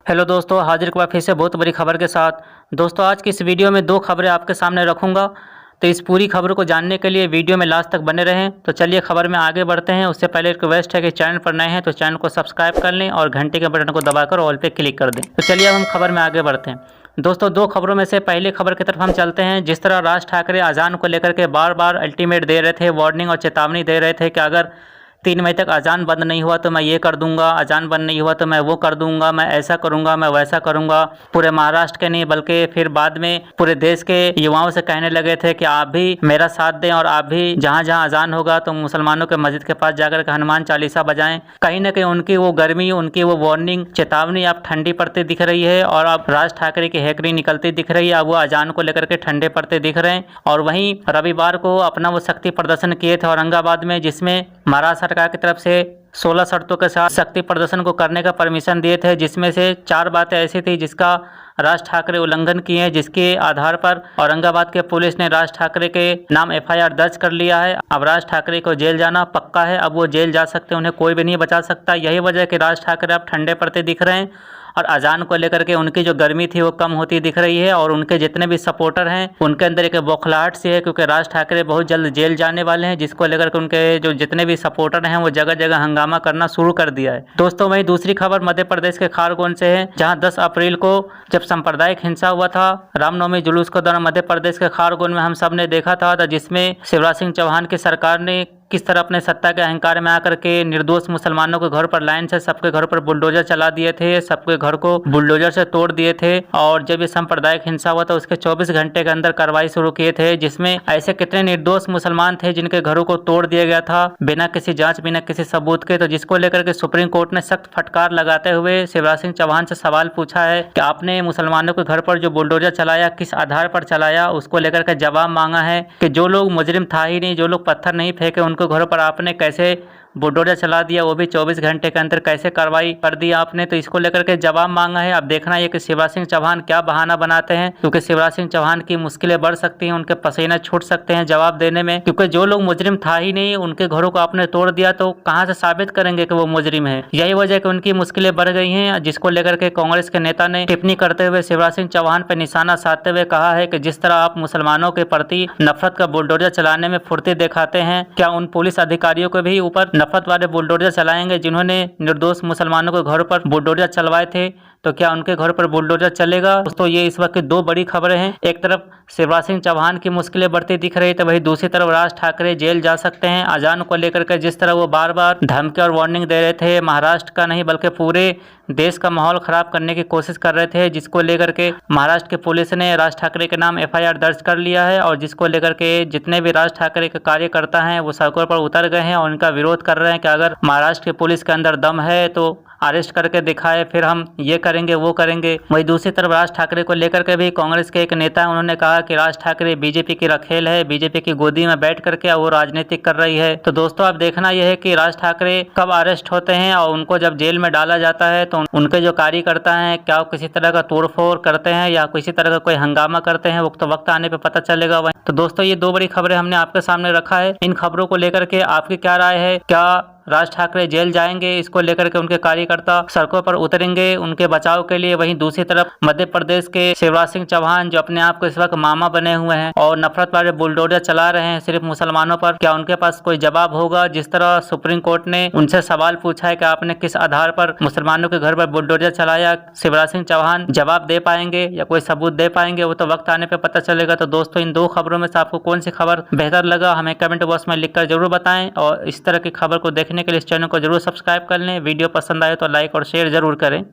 Hello दोस्तों, हाजिर हुआ फिर से बहुत बड़ी खबर के साथ। दोस्तों, आज की इस वीडियो में दो खबरें आपके सामने रखूंगा, तो इस पूरी खबर को जानने के लिए वीडियो में लास्ट तक बने रहें। तो चलिए खबर में आगे बढ़ते हैं। उससे पहले रिक्वेस्ट है कि चैनल पर नए हैं तो चैनल को सब्सक्राइब कर लें और घंटे के बटन को दबाकर ऑल पे क्लिक कर दें। तो चलिए अब हम खबर में आगे बढ़ते हैं। दोस्तों, दो खबरों में से पहली खबर की तरफ हम चलते हैं। जिस तरह राज ठाकरे अजान को लेकर के बार बार अल्टीमेट दे रहे थे, वार्निंग और चेतावनी दे रहे थे कि अगर 3 मई तक अजान बंद नहीं हुआ तो मैं ये कर दूंगा, अजान बंद नहीं हुआ तो मैं वो कर दूंगा, मैं ऐसा करूंगा, मैं वैसा करूंगा। पूरे महाराष्ट्र के नहीं बल्कि फिर बाद में पूरे देश के युवाओं से कहने लगे थे कि आप भी मेरा साथ दें और आप भी जहां जहां अजान होगा तो मुसलमानों के मस्जिद के पास जाकर के हनुमान चालीसा बजाएं। कहीं ना कहीं उनकी वो गर्मी, उनकी वो वार्निंग, चेतावनी अब ठंडी पड़ती दिख रही है और अब राज ठाकरे की हैकरी निकलती दिख रही है। अब वो अजान को लेकर के ठंडे पड़ते दिख रहे हैं। और वहीं रविवार को अपना वो शक्ति प्रदर्शन किए थे औरंगाबाद में, जिसमें महाराष्ट्र सरकार की तरफ से 16 शर्तों के साथ शक्ति प्रदर्शन को करने का परमिशन दिए थे, जिसमें से 4 बातें ऐसी थी जिसका राज ठाकरे उल्लंघन किए हैं, जिसके आधार पर औरंगाबाद के पुलिस ने राज ठाकरे के नाम एफआईआर दर्ज कर लिया है। अब राज ठाकरे को जेल जाना पक्का है। अब वो जेल जा सकते हैं, उन्हें कोई भी नहीं बचा सकता। यही वजह है कि राज ठाकरे अब ठंडे पड़ते दिख रहे हैं और अजान को लेकर के उनकी जो गर्मी थी वो कम होती दिख रही है। और उनके जितने भी सपोर्टर हैं उनके अंदर एक बौखलाहट सी है, क्योंकि राज ठाकरे बहुत जल्द जेल जाने वाले हैं, जिसको लेकर के उनके जो जितने भी सपोर्टर हैं वो जगह जगह हंगामा करना शुरू कर दिया है। दोस्तों, वहीं दूसरी खबर मध्य प्रदेश के खारगोन से है, जहां 10 अप्रैल को जब सांप्रदायिक हिंसा हुआ था रामनवमी जुलूस के दौरान मध्य प्रदेश के खारगोन में हम सब ने देखा था, जिसमें शिवराज सिंह चौहान की सरकार ने किस तरह अपने सत्ता के अहंकार में आकर के निर्दोष मुसलमानों के घर पर लाइन से सबके घर पर बुलडोजर चला दिए थे, सबके घर को बुलडोजर से तोड़ दिए थे। और जब ये सांप्रदायिक हिंसा हुआ तो उसके 24 घंटे के अंदर कार्रवाई शुरू किए थे, जिसमें ऐसे कितने निर्दोष मुसलमान थे जिनके घरों को तोड़ दिया गया था बिना किसी जांच, बिना किसी सबूत के। तो जिसको लेकर के सुप्रीम कोर्ट ने सख्त फटकार लगाते हुए शिवराज सिंह चौहान से सवाल पूछा है कि आपने मुसलमानों के घर पर जो बुलडोजर चलाया किस आधार पर चलाया। उसको लेकर के जवाब मांगा है कि जो लोग मुजरिम था ही नहीं, जो लोग पत्थर नहीं फेंके, उनके घरों पर आपने कैसे बुलडोजर चला दिया, वो भी 24 घंटे के अंदर कैसे कार्रवाई कर दी आपने। तो इसको लेकर के जवाब मांगा है। अब देखना है कि शिवराज सिंह चौहान क्या बहाना बनाते हैं, क्योंकि शिवराज सिंह चौहान की मुश्किलें बढ़ सकती हैं, उनके पसीने छूट सकते हैं जवाब देने में, क्योंकि जो लोग मुजरिम था ही नहीं उनके घरों को आपने तोड़ दिया तो कहाँ से साबित करेंगे कि वो मुजरिम है। यही वजह कि उनकी मुश्किलें बढ़ गई हैं, जिसको लेकर के कांग्रेस के नेता ने टिप्पणी करते हुए शिवराज सिंह चौहान पर निशाना साधते हुए कहा है कि जिस तरह आप मुसलमानों के प्रति नफरत का बुलडोजर चलाने में फुर्ती दिखाते हैं, क्या उन पुलिस अधिकारियों के भी ऊपर नफरत वाले बुलडोजर चलाएंगे जिन्होंने निर्दोष मुसलमानों के घर पर बुलडोजर चलवाए थे? तो क्या उनके घर पर बुलडोजर चलेगा? दोस्तों, ये इस वक्त की दो बड़ी खबरें हैं। एक तरफ शिवराज सिंह चौहान की मुश्किलें बढ़ती दिख रही है, तो वही दूसरी तरफ राज ठाकरे जेल जा सकते हैं। अजान को लेकर के जिस तरह वो बार बार धमकी और वार्निंग दे रहे थे, महाराष्ट्र का नहीं बल्कि पूरे देश का माहौल खराब करने की कोशिश कर रहे थे, जिसको लेकर के महाराष्ट्र की पुलिस ने राज ठाकरे के नाम एफआईआर दर्ज कर लिया है। और जिसको लेकर के जितने भी राज ठाकरे के कार्यकर्ता हैं वो सड़कों पर उतर गए हैं और उनका विरोध कर रहे हैं कि अगर महाराष्ट्र की पुलिस के अंदर दम है तो अरेस्ट करके दिखाए, फिर हम ये करेंगे वो करेंगे। वही दूसरी तरफ राज ठाकरे को लेकर के भी कांग्रेस के एक नेता है, उन्होंने कहा कि राज ठाकरे बीजेपी की रखेल है, बीजेपी की गोदी में बैठ करके वो राजनीति कर रही है। तो दोस्तों, अब देखना यह है कि राज ठाकरे कब अरेस्ट होते हैं और उनको जब जेल में डाला जाता है तो उनके जो कार्यकर्ता हैं क्या वो किसी तरह का तोड़फोड़ करते हैं या किसी तरह का कोई हंगामा करते हैं, वो तो वक्त आने पर पता चलेगा। वही तो दोस्तों, ये दो बड़ी खबरें हमने आपके सामने रखा है। इन खबरों को लेकर के आपकी क्या राय है? क्या राज ठाकरे जेल जाएंगे? इसको लेकर के उनके कार्यकर्ता सड़कों पर उतरेंगे उनके बचाव के लिए? वहीं दूसरी तरफ मध्य प्रदेश के शिवराज सिंह चौहान जो अपने आप को इस वक्त मामा बने हुए हैं और नफरत वाले बुलडोजर चला रहे हैं सिर्फ मुसलमानों पर, क्या उनके पास कोई जवाब होगा? जिस तरह सुप्रीम कोर्ट ने उनसे सवाल पूछा है कि आपने किस आधार पर मुसलमानों के घर पर बुलडोजर चलाया, शिवराज सिंह चौहान जवाब दे पाएंगे या कोई सबूत दे पाएंगे? वो तो वक्त आने पर पता चलेगा। तो दोस्तों, इन दो खबरों में से आपको कौन सी खबर बेहतर लगा हमें कमेंट बॉक्स में लिखकर जरूर बताएं। और इस तरह की खबर को देखने के लिए इस चैनल को जरूर सब्सक्राइब कर लें। वीडियो पसंद आए तो लाइक और शेयर जरूर करें।